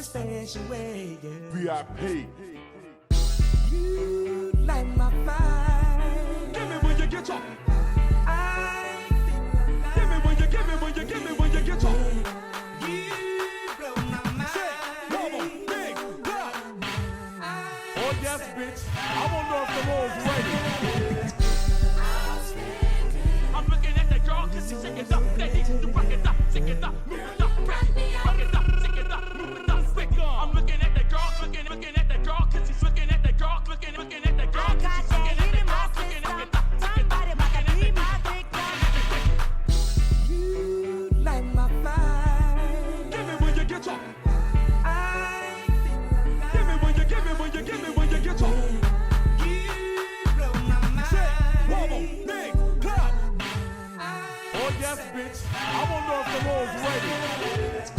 a special way, yeah. VIP. You light my fire. Give me when you get up. I feel alive. Give me when you get up. You blow my mind. Double, big, block. Oh yes, bitch. I wanna know if the road's ready. I'm looking at that girl 'cause she's shaking up. That needs to rock it up, shake it up, move it up, rock it up, shake it up, move it up, stick on. I'm looking at that girl, looking at that girl 'cause she's looking at that girl, looking at that girl 'cause she's looking at that girl, looking at that girl. Somebody about to be my victim. You light my fire. Give me when you get up. I feel alive. Give me when you get up. You blow my mind. Double, big, clap. Oh yes, bitch. I wanna know if the road's ready.